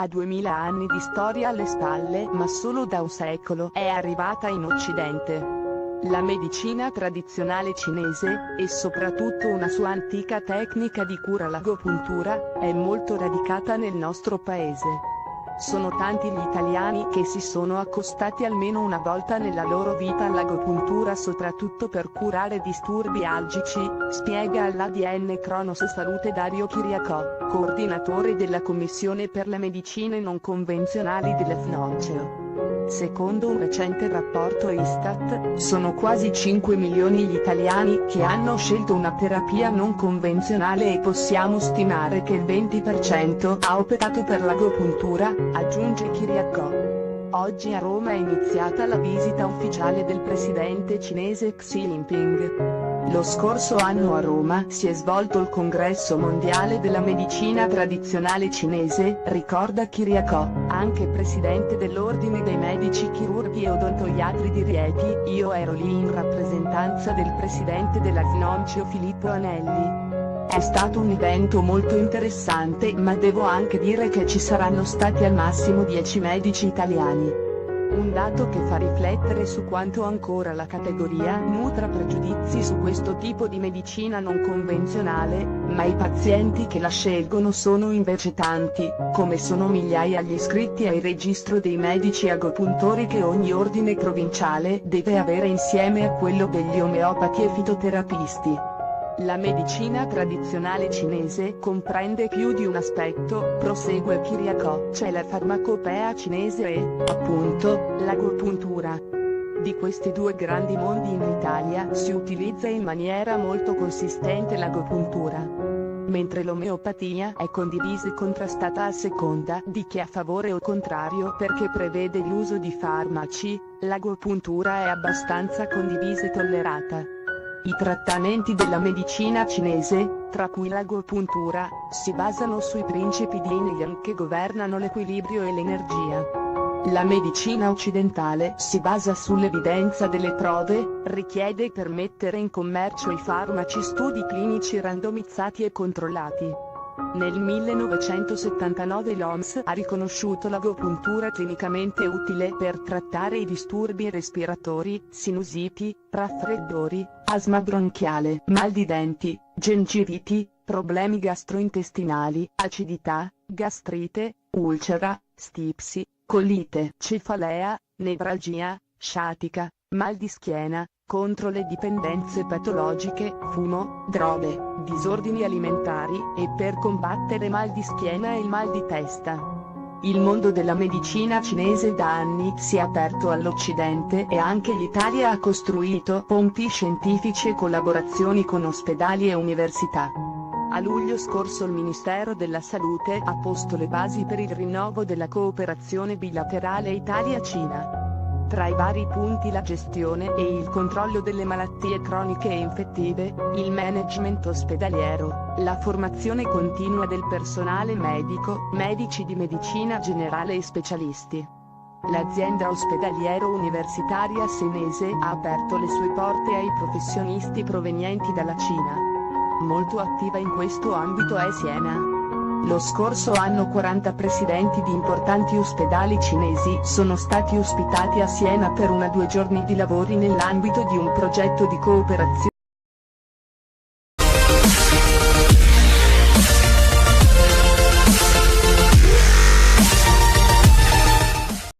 ha 2000 anni di storia alle spalle, ma solo da un secolo è arrivata in Occidente. La medicina tradizionale cinese, e soprattutto una sua antica tecnica di cura, l'agopuntura, è molto radicata nel nostro paese. Sono tanti gli italiani che si sono accostati almeno una volta nella loro vita all'agopuntura, soprattutto per curare disturbi algici, spiega all'ADN Cronos Salute Dario Chiriaco, coordinatore della Commissione per le medicine non convenzionali dell'FNOMCEO. Secondo un recente rapporto Istat, sono quasi 5 milioni gli italiani che hanno scelto una terapia non convenzionale e possiamo stimare che il 20% ha optato per l'agopuntura, aggiunge Chiriaco. Oggi a Roma è iniziata la visita ufficiale del presidente cinese Xi Jinping. Lo scorso anno a Roma si è svolto il Congresso Mondiale della Medicina Tradizionale Cinese, ricorda Chiriaco, anche presidente dell'Ordine dei Medici Chirurghi e Odontoiatri di Rieti. Io ero lì in rappresentanza del presidente della FNOMCEO Filippo Anelli. È stato un evento molto interessante, ma devo anche dire che ci saranno stati al massimo 10 medici italiani. Un dato che fa riflettere su quanto ancora la categoria nutra pregiudizi su questo tipo di medicina non convenzionale, ma i pazienti che la scelgono sono invece tanti, come sono migliaia gli iscritti al registro dei medici agopuntori che ogni ordine provinciale deve avere insieme a quello degli omeopati e fitoterapisti. La medicina tradizionale cinese comprende più di un aspetto, prosegue Chiriaco. C'è la farmacopea cinese e, appunto, l'agopuntura. Di questi due grandi mondi in Italia si utilizza in maniera molto consistente l'agopuntura, mentre l'omeopatia è condivisa e contrastata a seconda di chi è a favore o contrario perché prevede l'uso di farmaci. L'agopuntura è abbastanza condivisa e tollerata. I trattamenti della medicina cinese, tra cui l'agopuntura, si basano sui principi di Yin e Yang che governano l'equilibrio e l'energia. La medicina occidentale si basa sull'evidenza delle prove, richiede per mettere in commercio i farmaci studi clinici randomizzati e controllati. Nel 1979 l'OMS ha riconosciuto l'agopuntura clinicamente utile per trattare i disturbi respiratori, sinusiti, raffreddori, asma bronchiale, mal di denti, gengiviti, problemi gastrointestinali, acidità, gastrite, ulcera, stipsi, colite, cefalea, nevralgia, sciatica, mal di schiena, contro le dipendenze patologiche, fumo, droghe, disordini alimentari, e per combattere mal di schiena e il mal di testa. Il mondo della medicina cinese da anni si è aperto all'Occidente e anche l'Italia ha costruito ponti scientifici e collaborazioni con ospedali e università. A luglio scorso il Ministero della Salute ha posto le basi per il rinnovo della cooperazione bilaterale Italia-Cina. Tra i vari punti la gestione e il controllo delle malattie croniche e infettive, il management ospedaliero, la formazione continua del personale medico, medici di medicina generale e specialisti. L'azienda ospedaliero-universitaria senese ha aperto le sue porte ai professionisti provenienti dalla Cina. Molto attiva in questo ambito è Siena. Lo scorso anno 40 presidenti di importanti ospedali cinesi sono stati ospitati a Siena per 2 giorni di lavori nell'ambito di un progetto di cooperazione